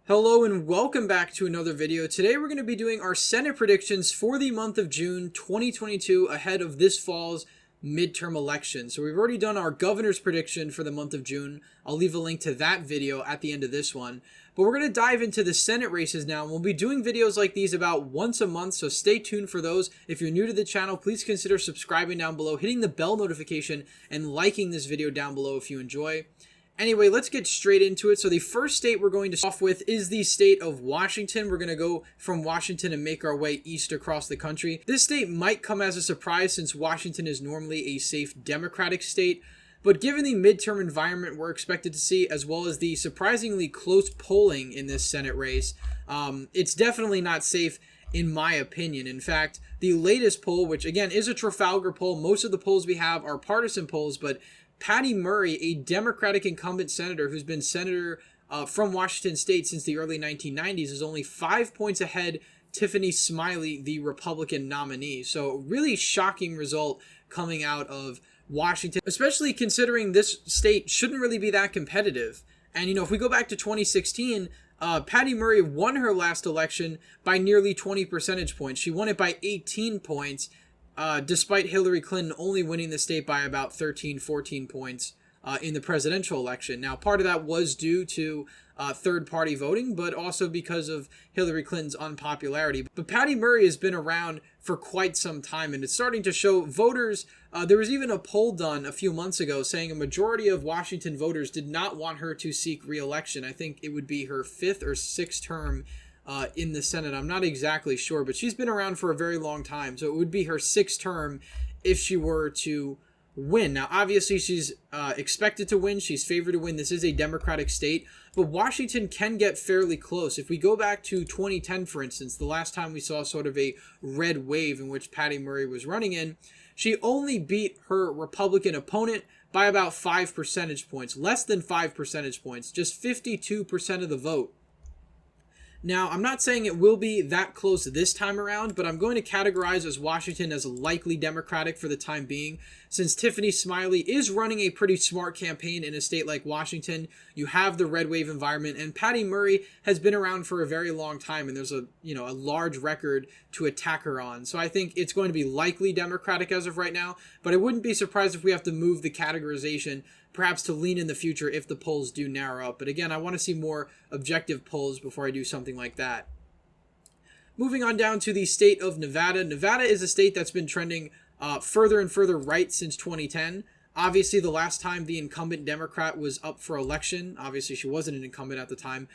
Hello and welcome back to another video. Today we're going to be doing our Senate predictions for the month of June 2022 ahead of this fall's midterm election. So we've already done our governor's prediction for the month of June. I'll leave a link to that video at the end of this one. But we're going to dive into the Senate races now, and we'll be doing videos like these about once a month, so stay tuned for those. If you're new to the channel, please consider subscribing down below, hitting the bell notification, and liking this video down below if you enjoy. Anyway, let's get straight into it. So the first state we're going to start off with is the state of Washington. We're going to go from Washington and make our way east across the country. This state might come as a surprise since Washington is normally a safe Democratic state. But given the midterm environment we're expected to see, as well as the surprisingly close polling in this Senate race, it's definitely not safe in my opinion. In fact, the latest poll, which again is a Trafalgar poll, most of the polls we have are partisan polls, but Patty Murray, a Democratic incumbent senator who's been senator from Washington State since the early 1990s, is only 5 points ahead Tiffany Smiley, the Republican nominee. So really shocking result coming out of Washington, especially considering this state shouldn't really be that competitive. And, if we go back to 2016, Patty Murray won her last election by nearly 20 percentage points. She won it by 18 points. Despite Hillary Clinton only winning the state by about 13, 14 points in the presidential election. Now, part of that was due to third-party voting, but also because of Hillary Clinton's unpopularity. But Patty Murray has been around for quite some time, and it's starting to show voters. There was even a poll done a few months ago saying a majority of Washington voters did not want her to seek re-election. I think it would be her 5th or 6th term in the Senate. I'm not exactly sure, but she's been around for a very long time. So it would be her 6th term if she were to win. Now, obviously, she's expected to win. She's favored to win. This is a Democratic state, but Washington can get fairly close. If we go back to 2010, for instance, the last time we saw sort of a red wave in which Patty Murray was running in, she only beat her Republican opponent by about 5 percentage points, less than 5 percentage points, just 52% of the vote. Now, I'm not saying it will be that close this time around, but I'm going to categorize as Washington as likely Democratic for the time being. Since Tiffany Smiley is running a pretty smart campaign in a state like Washington, you have the red wave environment, and Patty Murray has been around for a very long time, and there's a large record to attack her on. So I think it's going to be likely Democratic as of right now, but I wouldn't be surprised if we have to move the categorization perhaps to lean in the future if the polls do narrow up. But again, I want to see more objective polls before I do something like that. Moving on down to the state of Nevada. Nevada is a state that's been trending further and further right since 2010. Obviously, the last time the incumbent Democrat was up for election, obviously she wasn't an incumbent at the time,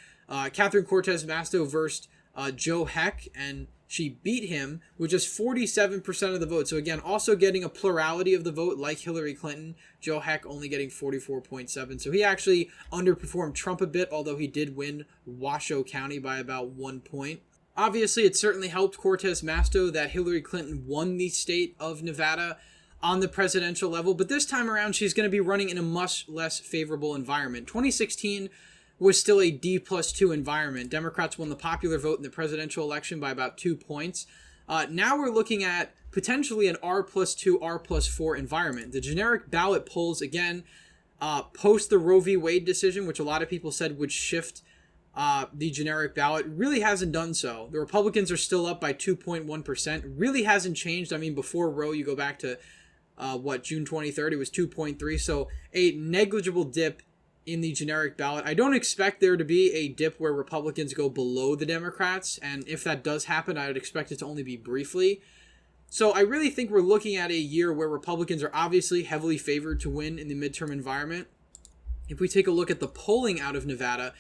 Catherine Cortez Masto versed Joe Heck, and she beat him with just 47% of the vote. So again, also getting a plurality of the vote like Hillary Clinton. Joe Heck only getting 44.7. So he actually underperformed Trump a bit, although he did win Washoe County by about 1 point. Obviously, it certainly helped Cortez Masto that Hillary Clinton won the state of Nevada on the presidential level. But this time around, she's going to be running in a much less favorable environment. 2016 was still a D+2 environment. Democrats won the popular vote in the presidential election by about 2 points. Now we're looking at potentially an R+2, R+4 environment. The generic ballot polls, again, post the Roe v. Wade decision, which a lot of people said would shift the generic ballot, really hasn't done so. The Republicans are still up by 2.1%. Really hasn't changed. I mean, before Roe, you go back to, June 23rd, it was 2.3. So a negligible dip in the generic ballot. I don't expect there to be a dip where Republicans go below the Democrats, and if that does happen, I would expect it to only be briefly. So I really think we're looking at a year where Republicans are obviously heavily favored to win in the midterm environment. If we take a look at the polling out of Nevada,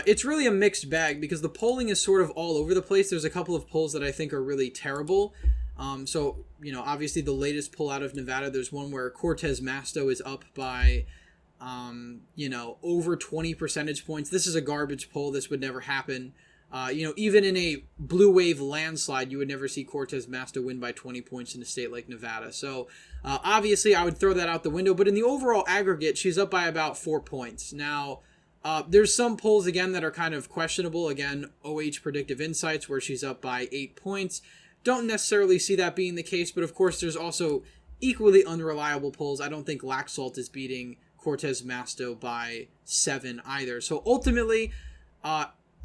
it's really a mixed bag because the polling is sort of all over the place. There's a couple of polls that I think are really terrible. Obviously the latest poll out of Nevada, there's one where Cortez Masto is up by over 20 percentage points. This is a garbage poll. This would never happen. Even in a blue wave landslide, you would never see Cortez Masto win by 20 points in a state like Nevada. So obviously I would throw that out the window, but in the overall aggregate, she's up by about 4 points. Now, there's some polls again that are kind of questionable. Again, OH Predictive Insights, where she's up by 8 points. Don't necessarily see that being the case, but of course there's also equally unreliable polls. I don't think Laxalt is beating Cortez Masto by 7 either. So ultimately,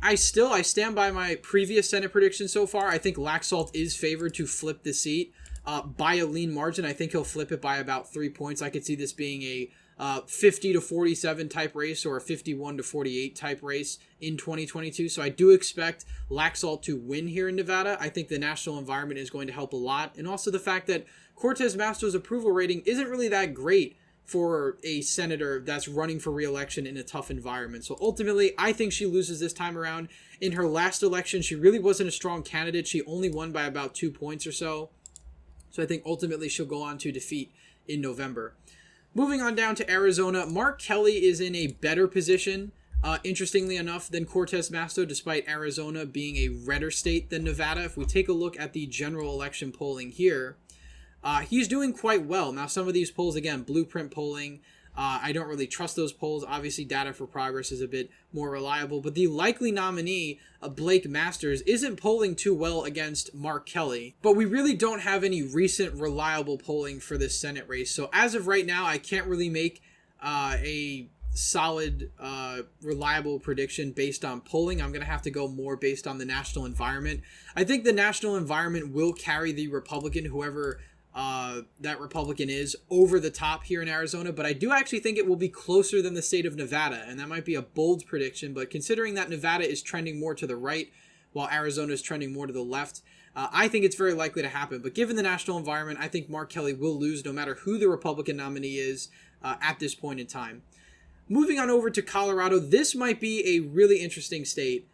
I stand by my previous Senate prediction so far. I think Laxalt is favored to flip the seat by a lean margin. I think he'll flip it by about 3 points. I could see this being a 50 to 47 type race or a 51 to 48 type race in 2022. So I do expect Laxalt to win here in Nevada. I think the national environment is going to help a lot. And also the fact that Cortez Masto's approval rating isn't really that great for a senator that's running for re-election in a tough environment. So ultimately, I think she loses this time around. In her last election, she really wasn't a strong candidate. She only won by about 2 points or so. So I think ultimately she'll go on to defeat in November. Moving on down to Arizona, Mark Kelly is in a better position, interestingly enough, than Cortez Masto, despite Arizona being a redder state than Nevada. If we take a look at the general election polling here, he's doing quite well. Now, some of these polls, again, blueprint polling, I don't really trust those polls. Obviously, Data for Progress is a bit more reliable, but the likely nominee, Blake Masters, isn't polling too well against Mark Kelly. But we really don't have any recent reliable polling for this Senate race. So as of right now, I can't really make a solid, reliable prediction based on polling. I'm going to have to go more based on the national environment. I think the national environment will carry the Republican, whoever that Republican is, over the top here in Arizona, but I do actually think it will be closer than the state of Nevada, and that might be a bold prediction, but considering that Nevada is trending more to the right while Arizona is trending more to the left, I think it's very likely to happen. But given the national environment, I think Mark Kelly will lose no matter who the Republican nominee is at this point in time. Moving on over to Colorado, this might be a really interesting state.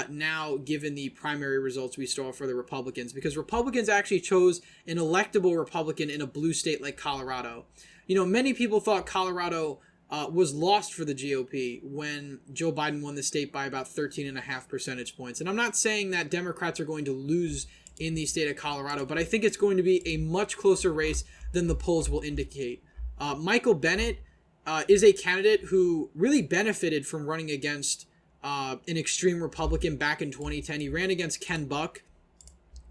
Now, given the primary results we saw for the Republicans, because Republicans actually chose an electable Republican in a blue state like Colorado. You know, many people thought Colorado was lost for the GOP when Joe Biden won the state by about 13.5 percentage points. And I'm not saying that Democrats are going to lose in the state of Colorado, but I think it's going to be a much closer race than the polls will indicate. Michael Bennet is a candidate who really benefited from running against an extreme Republican back in 2010. He ran against Ken Buck,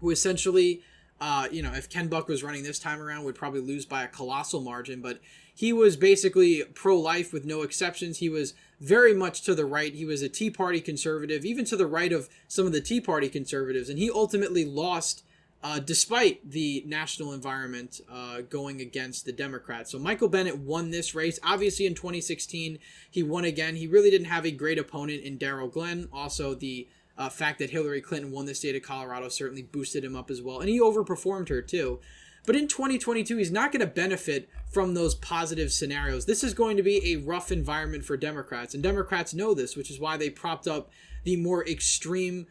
who essentially, if Ken Buck was running this time around, would probably lose by a colossal margin. But he was basically pro-life with no exceptions. He was very much to the right. He was a Tea Party conservative, even to the right of some of the Tea Party conservatives. And he ultimately lost despite the national environment going against the Democrats. So Michael Bennet won this race. Obviously, in 2016, he won again. He really didn't have a great opponent in Darrell Glenn. Also, the fact that Hillary Clinton won the state of Colorado certainly boosted him up as well. And he overperformed her, too. But in 2022, he's not going to benefit from those positive scenarios. This is going to be a rough environment for Democrats. And Democrats know this, which is why they propped up the more extreme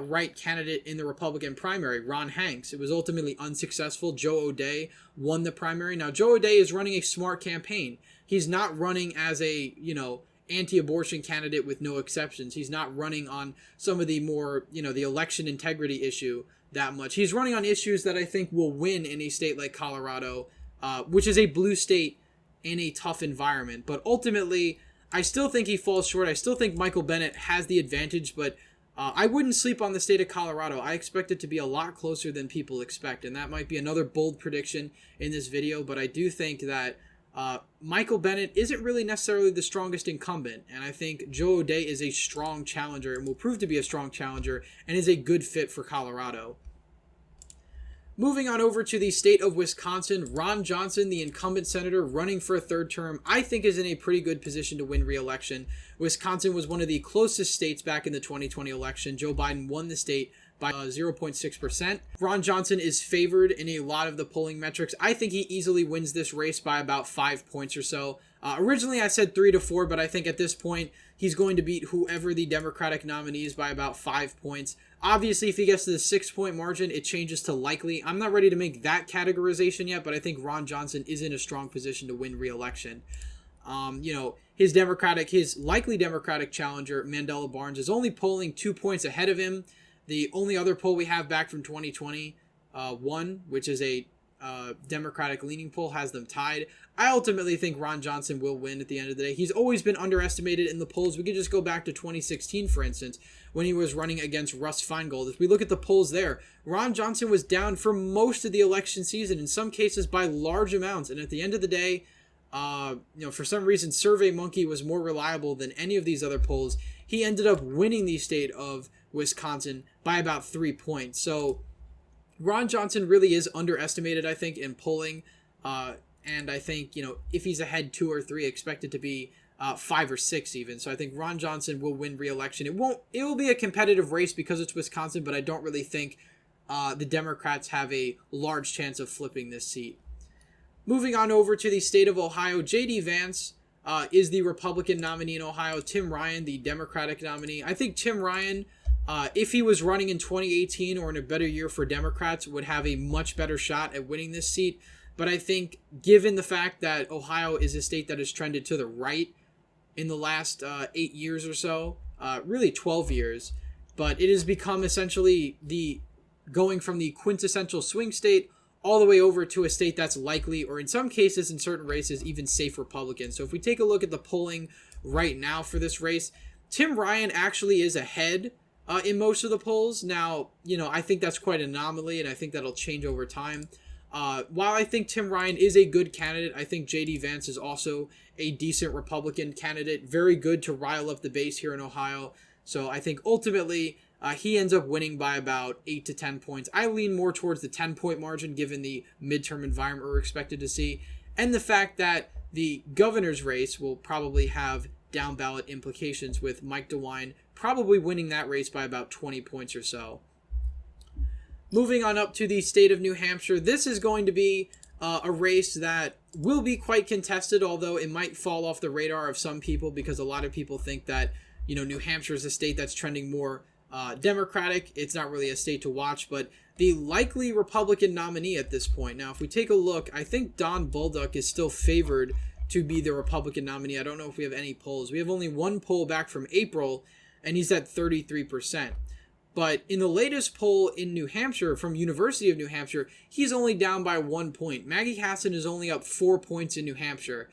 right candidate in the Republican primary, Ron Hanks. It was ultimately unsuccessful. Joe O'Dea won the primary. Now, Joe O'Dea is running a smart campaign. He's not running as a, anti-abortion candidate with no exceptions. He's not running on some of the more, the election integrity issue that much. He's running on issues that I think will win in a state like Colorado, which is a blue state in a tough environment. But ultimately, I still think he falls short. I still think Michael Bennet has the advantage, but I wouldn't sleep on the state of Colorado. I expect it to be a lot closer than people expect, and that might be another bold prediction in this video, but I do think that Michael Bennet isn't really necessarily the strongest incumbent, and I think Joe O'Dea is a strong challenger and will prove to be a strong challenger and is a good fit for Colorado. Moving on over to the state of Wisconsin, Ron Johnson, the incumbent senator running for a third term, I think is in a pretty good position to win re-election. Wisconsin was one of the closest states back in the 2020 election. Joe Biden won the state by 0.6%. Ron Johnson is favored in a lot of the polling metrics. I think he easily wins this race by about 5 points or so. Originally, I said 3 to 4, but I think at this point, he's going to beat whoever the Democratic nominee is by about 5 points. Obviously, if he gets to the 6-point margin, it changes to likely. I'm not ready to make that categorization yet, but I think Ron Johnson is in a strong position to win re-election. His likely Democratic challenger, Mandela Barnes, is only polling 2 points ahead of him. The only other poll we have back from 2021, which is a Democratic leaning poll, has them tied. I ultimately think Ron Johnson will win at the end of the day. He's always been underestimated in the polls. We could just go back to 2016, for instance, when he was running against Russ Feingold. If we look at the polls there, Ron Johnson was down for most of the election season, in some cases by large amounts. And at the end of the day, for some reason, SurveyMonkey was more reliable than any of these other polls. he ended up winning the state of Wisconsin by about 3 points. So Ron Johnson really is underestimated, I think, in polling. And I think, if he's ahead 2 or 3, expected to be 5 or 6 even. So I think Ron Johnson will win re-election. It will be a competitive race because it's Wisconsin, but I don't really think the Democrats have a large chance of flipping this seat. Moving on over to the state of Ohio, J.D. Vance is the Republican nominee in Ohio. Tim Ryan, the Democratic nominee. I think Tim Ryan, if he was running in 2018 or in a better year for Democrats, would have a much better shot at winning this seat. But I think given the fact that Ohio is a state that has trended to the right in the last 8 years or so, really 12 years, but it has become essentially going from the quintessential swing state all the way over to a state that's likely, or in some cases, in certain races, even safe Republican. So if we take a look at the polling right now for this race, Tim Ryan actually is ahead in most of the polls. Now, I think that's quite an anomaly, and I think that'll change over time. While I think Tim Ryan is a good candidate, I think J.D. Vance is also a decent Republican candidate, very good to rile up the base here in Ohio. So I think ultimately he ends up winning by about 8 to 10 points. I lean more towards the 10-point margin given the midterm environment we're expected to see, and the fact that the governor's race will probably have down ballot implications, with Mike DeWine probably winning that race by about 20 points or so. Moving on up to the state of New Hampshire, this is going to be a race that will be quite contested, although it might fall off the radar of some people because a lot of people think that, New Hampshire is a state that's trending more Democratic. It's not really a state to watch, but the likely Republican nominee at this point. Now, if we take a look, I think Don Bolduc is still favored to be the Republican nominee. I don't know if we have any polls. We have only one poll back from April, and he's at 33%. But in the latest poll in New Hampshire from University of New Hampshire, he's only down by 1 point. Maggie Hassan is only up 4 points in New Hampshire.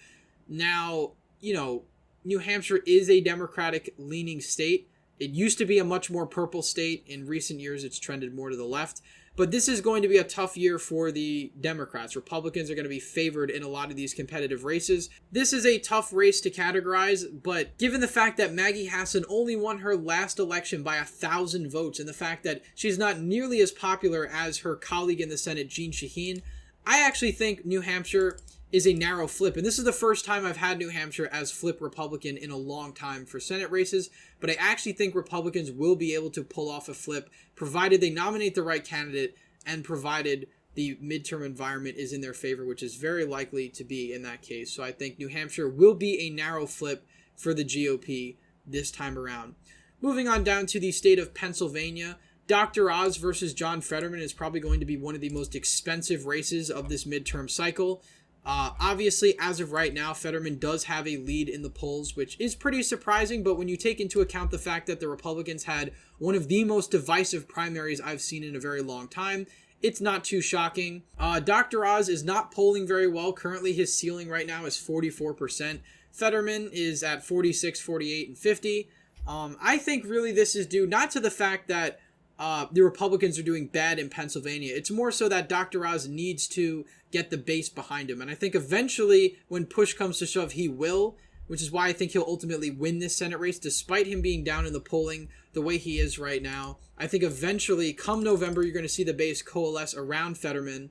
Now, New Hampshire is a Democratic-leaning state. It used to be a much more purple state. In recent years, it's trended more to the left. But this is going to be a tough year for the Democrats. Republicans are going to be favored in a lot of these competitive races. This is a tough race to categorize, but given the fact that Maggie Hassan only won her last election by 1,000 votes, and the fact that she's not nearly as popular as her colleague in the Senate, Jeanne Shaheen, I actually think New Hampshire is a narrow flip. And this is the first time I've had New Hampshire as flip Republican in a long time for Senate races. But I actually think Republicans will be able to pull off a flip, provided they nominate the right candidate and provided the midterm environment is in their favor, which is very likely to be in that case. So I think New Hampshire will be a narrow flip for the GOP this time around. Moving on down to the state of Pennsylvania, Dr. Oz versus John Fetterman is probably going to be one of the most expensive races of this midterm cycle. Obviously, as of right now, Fetterman does have a lead in the polls, which is pretty surprising, but when you take into account the fact that the Republicans had one of the most divisive primaries I've seen in a very long time, it's not too shocking. Dr. Oz is not polling very well. Currently, his ceiling right now is 44%. Fetterman is at 46, 48, and 50. I think really this is due not to the fact that the Republicans are doing bad in Pennsylvania. It's more so that Dr. Oz needs to get the base behind him. And I think eventually, when push comes to shove, he will, which is why I think he'll ultimately win this Senate race, despite him being down in the polling the way he is right now. I think eventually, come November, you're going to see the base coalesce around Fetterman,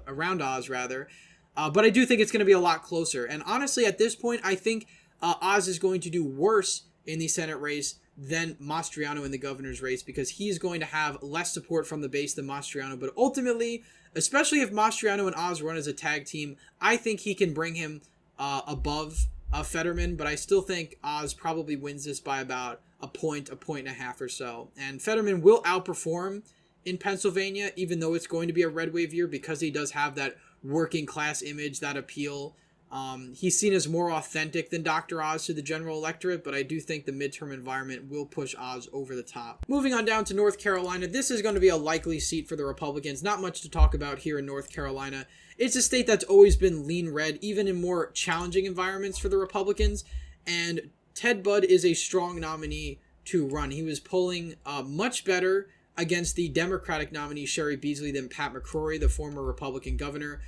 around Oz, rather. But I do think it's going to be a lot closer. And honestly, at this point, I think Oz is going to do worse in the Senate race than Mastriano in the governor's race, because he's going to have less support from the base than Mastriano. But ultimately, especially if Mastriano and Oz run as a tag team, I think he can bring him above Fetterman. But I still think Oz probably wins this by about a point and a half or so. And Fetterman will outperform in Pennsylvania, even though it's going to be a red wave year, because he does have that working class image, that appeal. He's seen as more authentic than Dr. Oz to the general electorate, but I do think the midterm environment will push Oz over the top. Moving on down to North Carolina, this is going to be a likely seat for the Republicans. Not much to talk about here in North Carolina. It's a state that's always been lean red, even in more challenging environments for the Republicans, and Ted Budd is a strong nominee to run. He was polling much better against the Democratic nominee Sherry Beasley than Pat McCrory, the former Republican governor.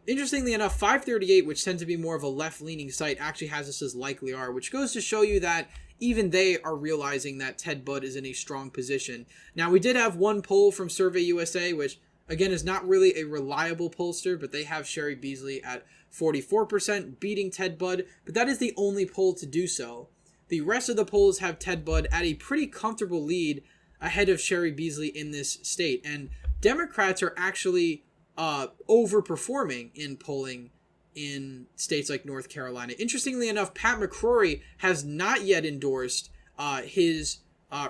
Interestingly enough, FiveThirtyEight, which tends to be more of a left-leaning site, actually has this as likely are, which goes to show you that even they are realizing that Ted Budd is in a strong position. Now, we did have one poll from Survey USA, which again is not really a reliable pollster, but they have Sherry Beasley at 44%, beating Ted Budd, but that is the only poll to do so. The rest of the polls have Ted Budd at a pretty comfortable lead ahead of Sherry Beasley in this state. And Democrats are actually overperforming in polling in states like North Carolina. Interestingly enough, Pat McCrory has not yet endorsed his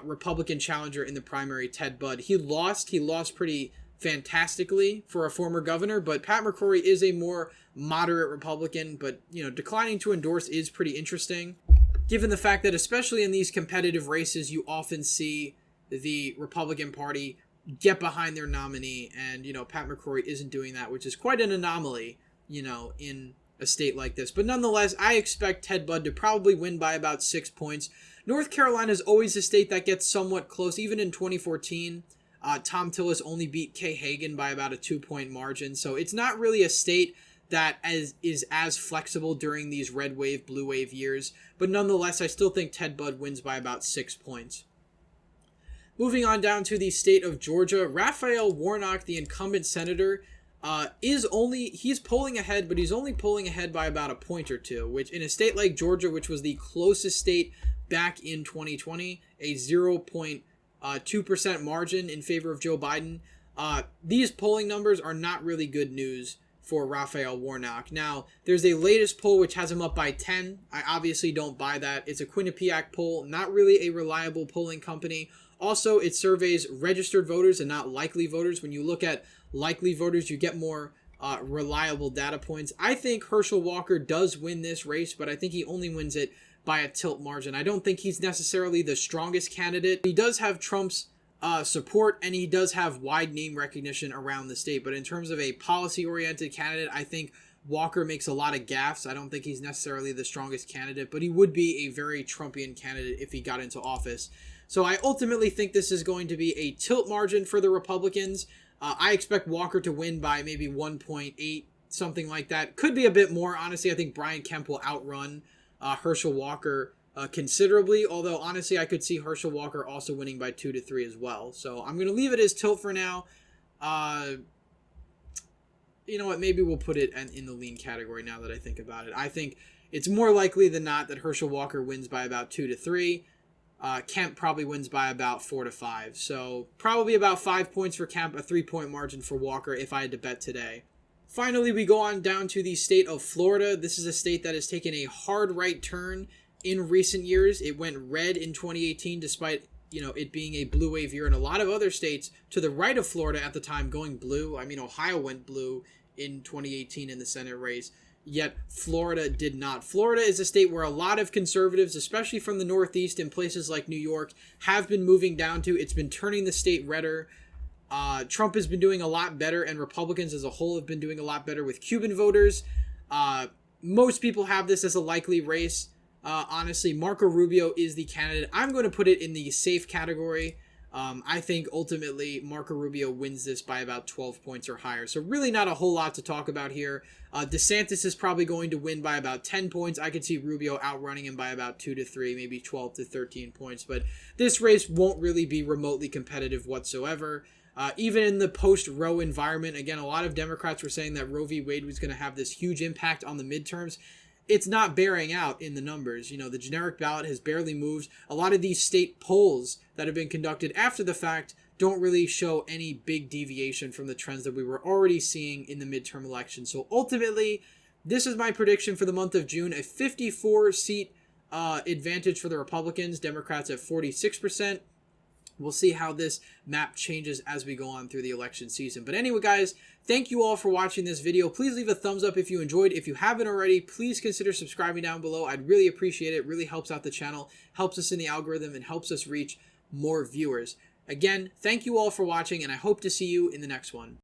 Republican challenger in the primary, Ted Budd. He lost pretty fantastically for a former governor, but Pat McCrory is a more moderate Republican, but declining to endorse is pretty interesting, given the fact that especially in these competitive races, you often see the Republican Party get behind their nominee, and Pat McCrory isn't doing that, which is quite an anomaly in a state like this. But nonetheless, I expect Ted Budd to probably win by about 6 points. North Carolina is always a state that gets somewhat close. Even in 2014, Tom Tillis only beat Kay Hagan by about a 2-point margin. So it's not really a state that is as flexible during these red wave, blue wave years. But nonetheless, I still think Ted Budd wins by about 6 points. Moving on down to the state of Georgia, Raphael Warnock, the incumbent senator, he's polling ahead, but he's only polling ahead by about a point or two, which in a state like Georgia, which was the closest state back in 2020, a 0.2% margin in favor of Joe Biden. These polling numbers are not really good news for Raphael Warnock. Now, there's a latest poll which has him up by 10. I obviously don't buy that. It's a Quinnipiac poll, not really a reliable polling company. Also, it surveys registered voters and not likely voters. When you look at likely voters, you get more reliable data points. I think Herschel Walker does win this race, but I think he only wins it by a tilt margin. I don't think he's necessarily the strongest candidate. He does have Trump's support, and he does have wide name recognition around the state. But in terms of a policy-oriented candidate, I think Walker makes a lot of gaffes. I don't think he's necessarily the strongest candidate, but he would be a very Trumpian candidate if he got into office. So I ultimately think this is going to be a tilt margin for the Republicans. I expect Walker to win by maybe 1.8, something like that. Could be a bit more. Honestly, I think Brian Kemp will outrun Herschel Walker considerably, although honestly, I could see Herschel Walker also winning by 2 to 3 as well. So I'm going to leave it as tilt for now. You know what? Maybe we'll put it in the lean category now that I think about it. I think it's more likely than not that Herschel Walker wins by about 2 to 3. Kemp probably wins by about 4 to 5. So probably about 5 points for Kemp, a 3-point margin for Walker if I had to bet today. Finally, we go on down to the state of Florida. This is a state that has taken a hard right turn in recent years. It went red in 2018 despite it being a blue wave year, and a lot of other states to the right of Florida at the time going blue. I mean, Ohio went blue in 2018 in the Senate race. Yet Florida did not. Florida is a state where a lot of conservatives, especially from the Northeast and places like New York, have been moving down to. It's been turning the state redder. Trump has been doing a lot better, and Republicans as a whole have been doing a lot better with Cuban voters. Most people have this as a likely race. Honestly, Marco Rubio is the candidate. I'm going to put it in the safe category. I think ultimately Marco Rubio wins this by about 12 points or higher. So really not a whole lot to talk about here. DeSantis is probably going to win by about 10 points. I could see Rubio outrunning him by about 2 to 3, maybe 12 to 13 points. But this race won't really be remotely competitive whatsoever. Even in the post-Roe environment, again, a lot of Democrats were saying that Roe v. Wade was going to have this huge impact on the midterms. It's not bearing out in the numbers. The generic ballot has barely moved. A lot of these state polls that have been conducted after the fact don't really show any big deviation from the trends that we were already seeing in the midterm election. So ultimately, this is my prediction for the month of June, a 54-seat advantage for the Republicans, Democrats at 46%. We'll see how this map changes as we go on through the election season. But anyway, guys, thank you all for watching this video. Please leave a thumbs up if you enjoyed. If you haven't already, please consider subscribing down below. I'd really appreciate it. It really helps out the channel, helps us in the algorithm, and helps us reach more viewers. Again, thank you all for watching, and I hope to see you in the next one.